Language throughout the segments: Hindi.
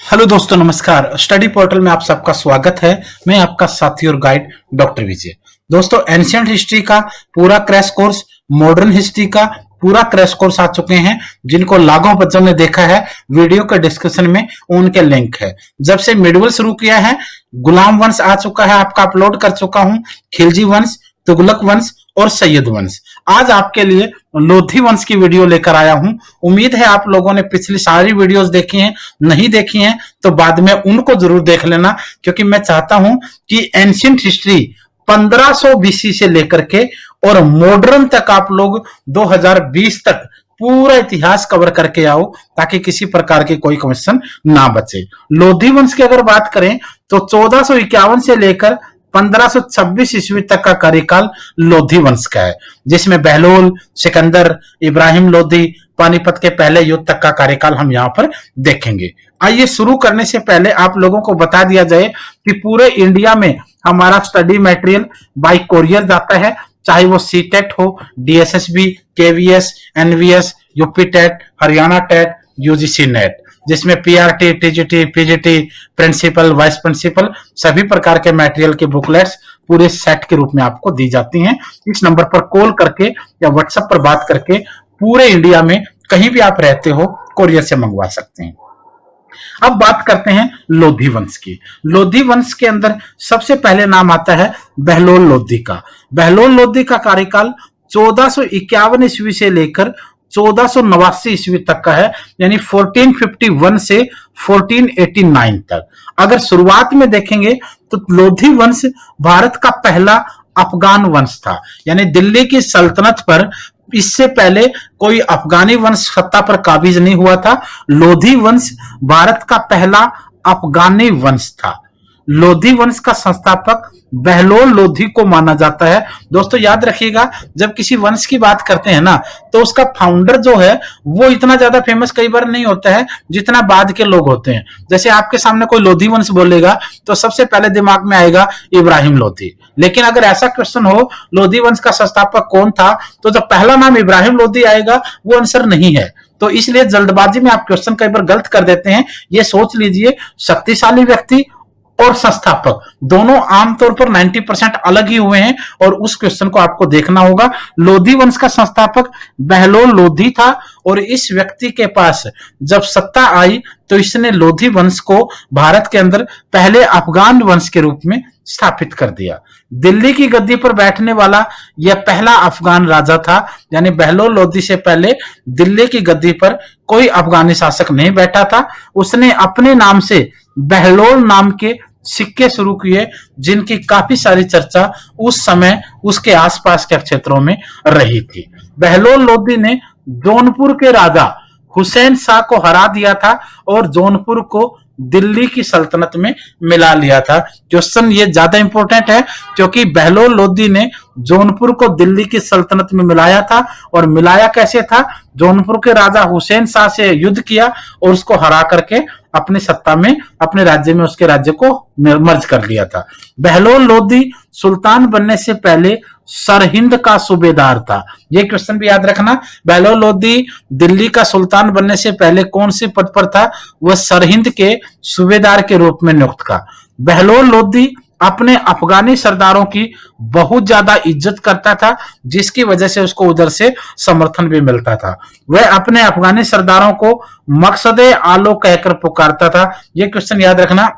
हेलो दोस्तों, नमस्कार। स्टडी पोर्टल में आप सबका स्वागत है। मैं आपका साथी और गाइड डॉक्टर विजय। दोस्तों, एंशिएंट हिस्ट्री का पूरा क्रैश कोर्स, मॉडर्न हिस्ट्री का पूरा क्रैश कोर्स आ चुके हैं। जिनको लाखों बच्चों ने देखा है, वीडियो के डिस्क्रिप्शन में उनके लिंक है। जब से मिडवल शुरू किया है, गुलाम वंश आ चुका है, आपका अपलोड कर चुका हूं। खिलजी वंश, तुगलक वंश और सैयद वंश। आज आपके लिए लोधी वंश की वीडियो लेकर आया हूं। उम्मीद है आप लोगों ने पिछली सारी वीडियोस देखी हैं। नहीं देखी हैं तो बाद में उनको जरूर देख लेना, क्योंकि मैं चाहता हूं कि एंशिएंट हिस्ट्री 1500 बीसी से लेकर के और मॉडर्न तक आप लोग 2020 तक पूरा इतिहास कवर करके आओ, ताकि किसी प्रकार की कोई क्वेश्चन ना बचे। लोधी वंश की अगर बात करें तो 1451 से लेकर 1526 ईस्वी तक का कार्यकाल लोधी वंश का है, जिसमें बहलोल, सिकंदर, इब्राहिम लोधी, पानीपत के पहले युद्ध तक का कार्यकाल हम यहाँ पर देखेंगे। आइए शुरू करने से पहले आप लोगों को बता दिया जाए कि पूरे इंडिया में हमारा स्टडी मटेरियल बाय कोरियर जाता है, चाहे वो सीटेट हो, DSSB, KVS, NVS, UP TET, Haryana TET, UGC NET, जिसमें PRT, TGT, PGT, principal, vice principal सभी प्रकार के मटेरियल के बुकलेट्स पूरे सेट के रूप में आपको दी जाती हैं। इस नंबर पर कॉल करके या व्हाट्सएप पर बात करके पूरे इंडिया में कहीं भी आप रहते हो कोरियर से मंगवा सकते हैं। अब बात करते हैं लोधी वंश की। लोधी वंश के अंदर सबसे पहले नाम आता है बहलोल लोधी का। बहलोल लोधी का कार्यकाल 1451 ईस्वी से लेकर 1489 ईस्वी तक का है, यानी 1451 से 1489 तक। अगर शुरुआत में देखेंगे तो लोधी वंश भारत का पहला अफगान वंश था, यानी दिल्ली की सल्तनत पर इससे पहले कोई अफगानी वंश सत्ता पर काबिज नहीं हुआ था। लोधी वंश भारत का पहला अफगानी वंश था। लोधी वंश का संस्थापक बहलोल लोधी को माना जाता है। दोस्तों याद रखिएगा, जब किसी वंश की बात करते हैं ना, तो उसका फाउंडर जो है वो इतना ज्यादा फेमस कई बार नहीं होता है जितना बाद के लोग होते हैं। जैसे आपके सामने कोई लोधी वंश बोलेगा तो सबसे पहले दिमाग में आएगा इब्राहिम लोधी, लेकिन अगर ऐसा क्वेश्चन हो लोधी वंश का संस्थापक कौन था, तो जो पहला नाम इब्राहिम लोधी आएगा वो आंसर नहीं है। तो इसलिए जल्दबाजी में आप क्वेश्चन कई बार गलत कर देते हैं। ये सोच लीजिए, शक्तिशाली व्यक्ति और संस्थापक दोनों आमतौर पर 90% अलग ही हुए हैं, और उस क्वेश्चन को आपको देखना होगा। लोधी वंश का संस्थापक बहलोल लोधी था, और इस व्यक्ति के पास जब सत्ता आई तो इसने लोधी वंश को भारत के अंदर पहले अफगान वंश के रूप में स्थापित कर दिया। दिल्ली की गद्दी पर बैठने वाला यह पहला अफगान राजा था, यानी बहलोल लोधी से पहले दिल्ली की गद्दी पर कोई अफगानी शासक नहीं बैठा था। उसने अपने नाम से बहलोल नाम के सिक्के शुरू किए, जिनकी काफी सारी चर्चा उस समय उसके आसपास के क्षेत्रों में रही थी। बहलोल लोधी ने जौनपुर के राजा हुसैन शाह को हरा दिया था और जौनपुर को दिल्ली की सल्तनत में मिला लिया था। क्वेश्चन ये ज्यादा इंपॉर्टेंट है, क्योंकि बहलोल लोधी ने जौनपुर को दिल्ली की सल्तनत में मिलाया था। और मिलाया कैसे था? जौनपुर के राजा हुसैन शाह से युद्ध किया और उसको हरा करके अपनी सत्ता में, अपने राज्य में उसके राज्य को मर्ज कर लिया था। बहलोल लोधी सुल्तान बनने से पहले सरहिंद का सूबेदार था। ये क्वेश्चन भी याद रखना। बहलोल लोधी दिल्ली का सुल्तान बनने से पहले कौन से पद पर था? वह सरहिंद के सूबेदार के रूप में नियुक्त था। बहलोल लोधी अपने अफगानी सरदारों की बहुत ज्यादा इज्जत करता था, जिसकी वजह से उसको उधर से समर्थन भी मिलता था। वह अपने अफगानी सरदारों को मकसदे आलो कहकर पुकारता था। यह क्वेश्चन याद रखना।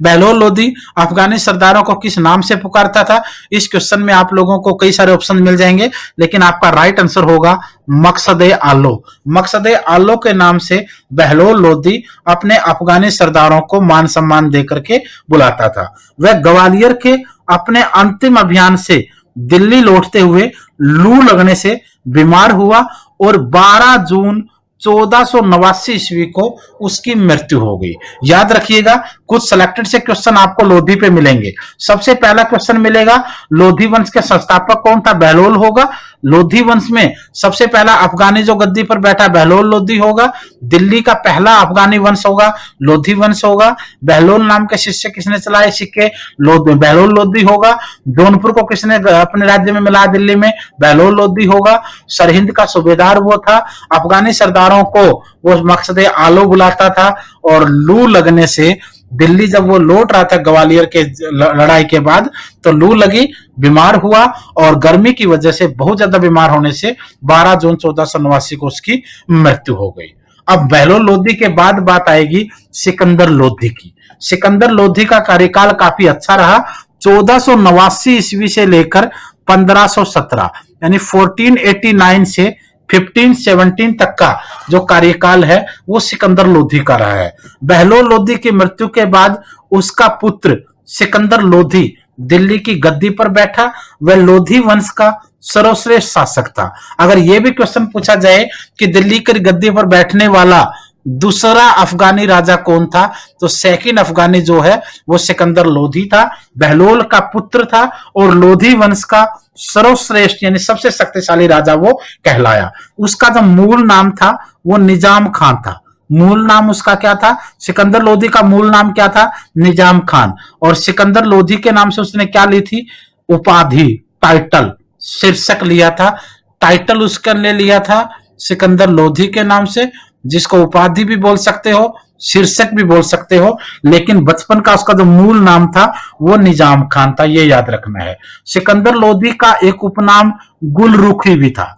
बहलोल लोधी अफगानी सरदारों को किस नाम से पुकारता था? इस क्वेश्चन में आप लोगों को कई सारे ऑप्शन मिल जाएंगे, लेकिन आपका राइट आंसर होगा मकसदे आलो। मकसदे आलो के नाम से बहलोल लोधी अपने अफगानी सरदारों को मान सम्मान देकर के बुलाता था। वह ग्वालियर के अपने अंतिम अभियान से दिल्ली लौटते हुए लू लगने से बीमार हुआ और 12 जून 1489 ईस्वी को उसकी मृत्यु हो गई। याद रखिएगा, कुछ सिलेक्टेड से क्वेश्चन आपको लोधी पे मिलेंगे। सबसे पहला क्वेश्चन मिलेगा लोधी वंश के संस्थापक कौन था? बहलोल होगा। लोधी वंश में सबसे पहला अफगानी जो गद्दी पर बैठा बहलोल लोधी होगा। दिल्ली का पहला अफगानी वंश होगा लोधी वंश होगा। बहलोल नाम के शिष्य किसने चलाए सिक्के? बहलोल लोधी होगा। जौनपुर को किसने अपने राज्य में मिला दिल्ली में? बहलोल लोधी होगा। सरहिंद का सूबेदार वो था। अफगानी सरदार बीमारों को वो मकसद आलो बुलाता था। और लू लगने से दिल्ली जब वो लौट रहा था ग्वालियर के लड़ाई के बाद, तो लू लगी, बीमार हुआ, और गर्मी की वजह से बहुत ज्यादा बीमार होने से 12 जून 1489 को उसकी मृत्यु हो गई। अब बहलोल लोधी के बाद बात आएगी सिकंदर लोधी की। सिकंदर लोधी का कार्यकाल काफी अच्छा रहा। 1489 ईस्वी से लेकर 1517 यानी 1489 से 1517 तक का जो कार्यकाल है वो सिकंदर लोधी का रहा है। बहलोल लोधी की मृत्यु के बाद उसका पुत्र सिकंदर लोधी दिल्ली की गद्दी पर बैठा। वह लोधी वंश का सर्वश्रेष्ठ शासक था। अगर यह भी क्वेश्चन पूछा जाए कि दिल्ली की गद्दी पर बैठने वाला दूसरा अफगानी राजा कौन था, तो सेकंड अफगानी जो है वो सिकंदर लोधी था। बहलोल का पुत्र था और लोधी वंश का सर्वश्रेष्ठ यानी सबसे शक्तिशाली राजा वो कहलाया। उसका जो मूल नाम था वो निजाम खान था। मूल नाम उसका क्या था? सिकंदर लोधी का मूल नाम क्या था? निजाम खान। और सिकंदर लोधी के नाम से उसने क्या ली थी? उपाधि, टाइटल, शीर्षक लिया था। टाइटल उसका ले लिया था सिकंदर लोधी के नाम से, जिसको उपाधि भी बोल सकते हो, शीर्षक भी बोल सकते हो, लेकिन बचपन का उसका जो मूल नाम था वो निजाम खान था, ये याद रखना है। सिकंदर लोधी का एक उपनाम गुलरुखी भी था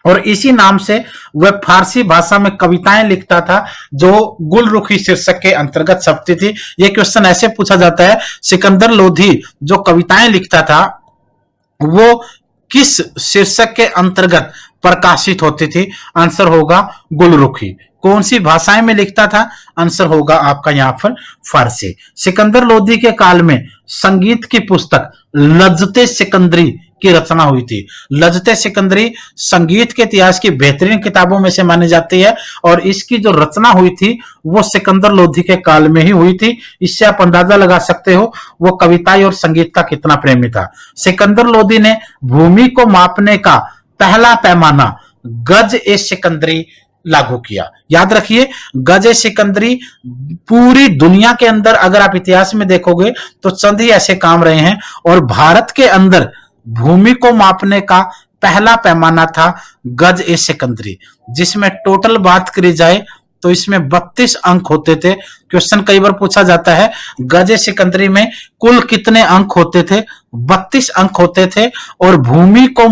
और इसी नाम से वह फारसी भाषा में कविताएं लिखता था जो गुलरुखी शीर्षक के अंतर्गत छपती थी। यह क्वेश्चन ऐसे पूछा जाता है, सिकंदर लोधी जो कविताएं लिखता था वो किस शीर्षक के अंतर्गत प्रकाशित होती थी? आंसर होगा गुलरुखी। कौन सी भाषाएं में लिखता था? आंसर होगा आपका यहां पर फारसी। सिकंदर लोधी के काल में संगीत की पुस्तक लज्जते सिकंदरी की रचना हुई थी। लज्जते सिकंदरी संगीत के इतिहास की बेहतरीन किताबों में से मानी जाती है और इसकी जो रचना हुई थी वो सिकंदर लोधी के काल में ही हुई थी। इससे आप अंदाजा लगा सकते हो वो कविताएं और संगीत का कितना प्रेमी था। सिकंदर लोधी ने भूमि को मापने का पहला पैमाना गज ए सिकंदरी लागू किया। याद रखिए, गज ए सिकंदरी पूरी दुनिया के अंदर अगर आप इतिहास में देखोगे तो चंद ही ऐसे काम रहे हैं और भारत के अंदर भूमि को मापने का पहला पैमाना था गज ए सिकंदरी, जिसमें टोटल बात करी जाए तो इसमें 32 अंक होते थे। क्वेश्चन कई बार पूछा जाता है गज ए सिकंदरी में कुल कितने अंक होते थे? 32 अंक होते थे। और भूमि को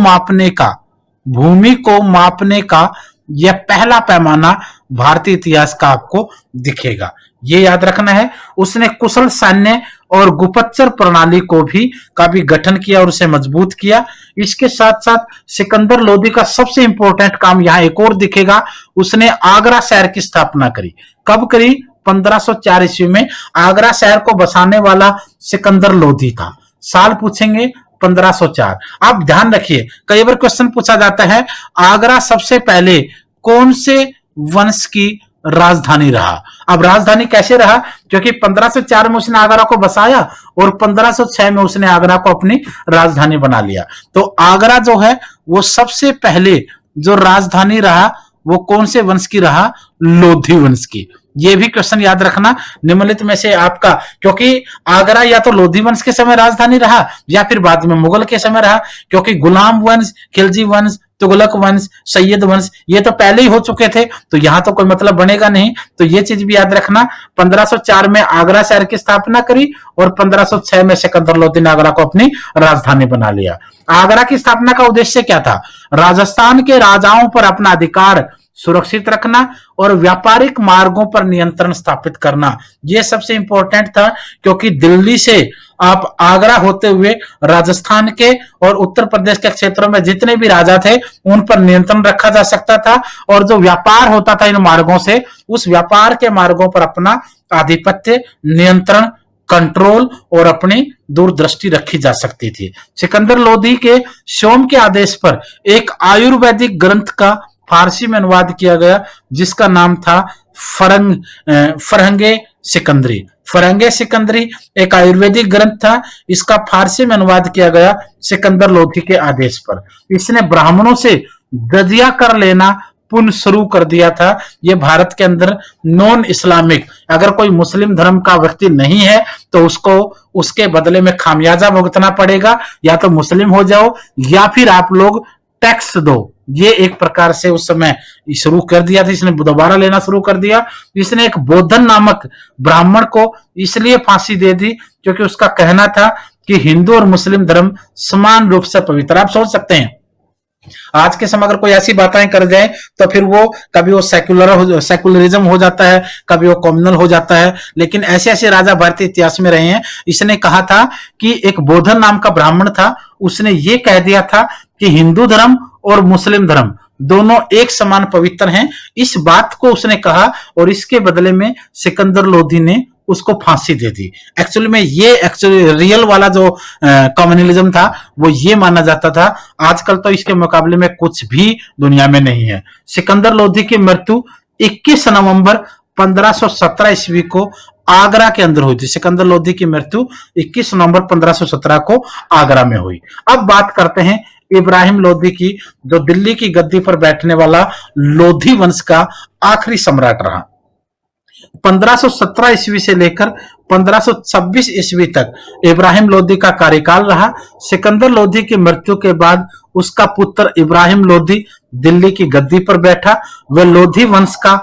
मापने का यह पहला पैमाना भारतीय इतिहास का आपको दिखेगा, ये याद रखना है। उसने कुशल सैन्य और गुप्तचर प्रणाली को भी काफी गठन किया और उसे मजबूत किया। इसके साथ साथ सिकंदर लोधी का सबसे इंपॉर्टेंट काम यहां एक और दिखेगा, उसने आगरा शहर की स्थापना करी। कब करी? 1504 ईस्वी में। आगरा शहर को बसाने वाला सिकंदर लोधी था। साल पूछेंगे 1504। आप ध्यान रखिए, कई बार क्वेश्चन पूछा जाता है आगरा सबसे पहले कौन से वंश की राजधानी रहा? अब राजधानी कैसे रहा? क्योंकि 1504 में उसने आगरा को बसाया और 1506 में उसने आगरा को अपनी राजधानी बना लिया। तो आगरा जो है वो सबसे पहले जो राजधानी रहा वो कौन से वंश की रहा? लोधी वंश की। ये भी क्वेश्चन याद रखना निम्नलिखित में से आपका, क्योंकि आगरा या तो लोधी वंश के समय राजधानी रहा या फिर बाद में मुगल के समय रहा, क्योंकि गुलाम वंश, खिलजी वंश, तुगलक वंश, सैयद वंश ये तो पहले ही हो चुके थे, तो यहां तो कोई मतलब बनेगा नहीं। तो ये चीज भी याद रखना। 1504 में आगरा शहर की स्थापना करी और 1506 में सिकंदर लोधी ने आगरा को अपनी राजधानी बना लिया। आगरा की स्थापना का उद्देश्य क्या था? राजस्थान के राजाओं पर अपना अधिकार सुरक्षित रखना और व्यापारिक मार्गों पर नियंत्रण स्थापित करना, यह सबसे इंपॉर्टेंट था। क्योंकि दिल्ली से आप आगरा होते हुए राजस्थान के और उत्तर प्रदेश के क्षेत्रों में जितने भी राजा थे उन पर नियंत्रण रखा जा सकता था और जो व्यापार होता था इन मार्गों से, उस व्यापार के मार्गों पर अपना आधिपत्य, नियंत्रण, कंट्रोल और अपनी दूरदृष्टि रखी जा सकती थी। सिकंदर लोधी के सोम के आदेश पर एक आयुर्वेदिक ग्रंथ का फारसी में अनुवाद किया गया जिसका नाम था फरहंगे सिकंदरी। फरहंगे सिकंदरी एक आयुर्वेदिक ग्रंथ था, इसका फारसी में अनुवाद किया गया सिकंदर लोधी के आदेश पर। इसने ब्राह्मणों से जजिया कर लेना पुनः शुरू कर दिया था। यह भारत के अंदर नॉन इस्लामिक, अगर कोई मुस्लिम धर्म का व्यक्ति नहीं है तो उसको उसके बदले में खामियाजा भुगतना पड़ेगा, या तो मुस्लिम हो जाओ या फिर आप लोग टैक्स दो। ये एक प्रकार से उस समय शुरू कर दिया था, इसने दोबारा लेना शुरू कर दिया। इसने एक बोधन नामक ब्राह्मण को इसलिए फांसी दे दी क्योंकि उसका कहना था कि हिंदू और मुस्लिम धर्म समान रूप से पवित्र। आप सोच सकते हैं आज के समय अगर कोई ऐसी बातें कर जाए तो फिर वो कभी वो सेकुलरिज्म हो जाता है, कभी वो कम्युनल हो जाता है। लेकिन ऐसे ऐसे राजा भारतीय इतिहास में रहे हैं। इसने कहा था कि एक बोधन नाम का ब्राह्मण था, उसने ये कह दिया था कि हिंदू धर्म और मुस्लिम धर्म दोनों एक समान पवित्र हैं। इस बात को उसने कहा और इसके बदले में सिकंदर लोधी ने उसको फांसी दे दी। एक्चुअली में ये रियल वाला जो कम्युनलिज्म था वो ये माना जाता था। आजकल तो इसके मुकाबले में कुछ भी दुनिया में नहीं है। सिकंदर लोधी की मृत्यु 21 नवंबर 1517 ईस्वी को आगरा के अंदर हुई थी। सिकंदर लोधी की मृत्यु 21 नवंबर 1517 को आगरा में हुई। अब बात करते हैं इब्राहिम लोधी की, जो दिल्ली की गद्दी पर बैठने वाला लोधी वंश का आखिरी सम्राट रहा। 1517 ईस्वी से लेकर 1526 ईस्वी तक इब्राहिम लोधी का कार्यकाल रहा। सिकंदर लोधी की मृत्यु के बाद उसका पुत्र इब्राहिम लोधी दिल्ली की गद्दी पर बैठा। वह लोधी वंश का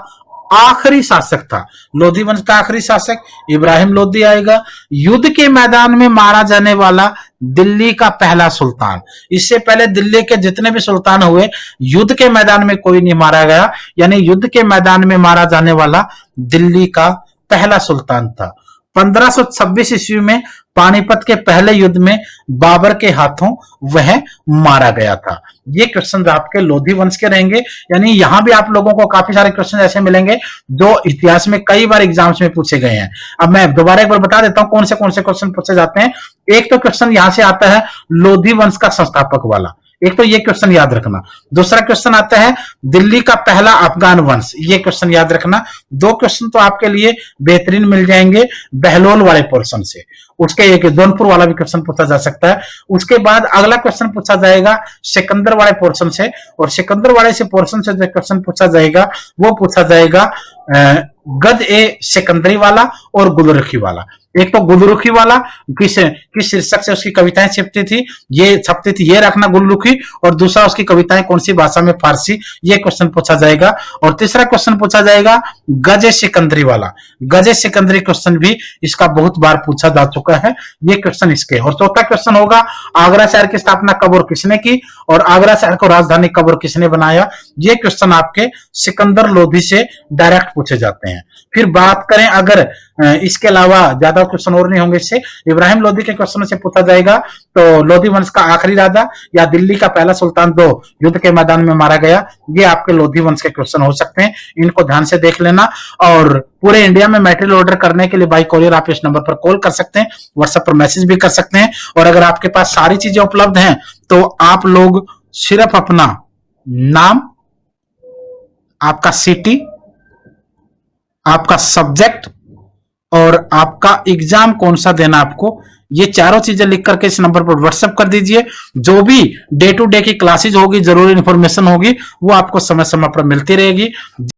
आखिरी शासक था। लोधी वंश का आखिरी शासक इब्राहिम लोधी आएगा। युद्ध के मैदान में मारा जाने वाला दिल्ली का पहला सुल्तान। इससे पहले दिल्ली के जितने भी सुल्तान हुए, युद्ध के मैदान में कोई नहीं मारा गया, यानी युद्ध के मैदान में मारा जाने वाला दिल्ली का पहला सुल्तान था। 1526 ईस्वी में पानीपत के पहले युद्ध में बाबर के हाथों वह मारा गया था। ये क्वेश्चन आपके लोधी वंश के रहेंगे। यानी यहां भी आप लोगों को काफी सारे क्वेश्चन ऐसे मिलेंगे जो इतिहास में कई बार एग्जाम्स में पूछे गए हैं। अब मैं दोबारा एक बार बता देता हूं कौन से क्वेश्चन पूछे जाते हैं। एक तो क्वेश्चन यहां से आता है लोधी वंश का संस्थापक वाला, एक तो ये क्वेश्चन याद रखना। दूसरा क्वेश्चन आता है दिल्ली का पहला अफगान वंश, ये क्वेश्चन याद रखना। दो क्वेश्चन तो आपके लिए बेहतरीन मिल जाएंगे बहलोल वाले पोर्शन से। उसके एक जौनपुर वाला भी क्वेश्चन पूछा जा सकता है। उसके बाद अगला क्वेश्चन पूछा जाएगा सिकंदर वाले पोर्शन से, और सिकंदर वाले से पोर्शन से जो क्वेश्चन पूछा जाएगा वो पूछा जाएगा गद ए सिकंदरी वाला और गुलरुखी वाला। एक तो गुलरुखी वाला किस शीर्षक से उसकी कविताएं छपती थी ये रखना गुलरुखी, और दूसरा उसकी कविताएं कौन सी भाषा में, फारसी, ये क्वेश्चन पूछा जाएगा। और तीसरा क्वेश्चन पूछा जाएगा गजे सिकंदरी वाला। गजे सिकंदरी क्वेश्चन भी इसका बहुत बार पूछा जा चुका है, ये क्वेश्चन इसके। और चौथा क्वेश्चन होगा आगरा शहर की स्थापना कब और किसने की, और आगरा शहर को राजधानी कब और किसने बनाया। ये क्वेश्चन आपके सिकंदर लोधी से डायरेक्ट पूछे जाते हैं। फिर बात करें अगर इसके अलावा ज्यादा क्वेश्चन और नहीं होंगे इससे, इब्राहिम लोधी के क्वेश्चन से पूछा जाएगा तो लोधी वंश का आखिरी राजा या दिल्ली का पहला सुल्तान जो युद्ध के मैदान में मारा गया, ये आपके लोधी वंश के क्वेश्चन हो सकते हैं। इनको ध्यान से देख लेना। और पूरे इंडिया में मटेरियल ऑर्डर करने के लिए बाई कोरियर आप इस नंबर पर कॉल कर सकते हैं, व्हाट्सएप पर मैसेज भी कर सकते हैं। और अगर आपके पास सारी चीजें उपलब्ध हैं तो आप लोग सिर्फ अपना नाम, आपका सिटी, आपका सब्जेक्ट और आपका एग्जाम कौन सा देना आपको, ये चारों चीजें लिख करके इस नंबर पर व्हाट्सएप कर दीजिए। जो भी डे टू डे की क्लासेज होगी, जरूरी इंफॉर्मेशन होगी, वो आपको समय समय पर मिलती रहेगी।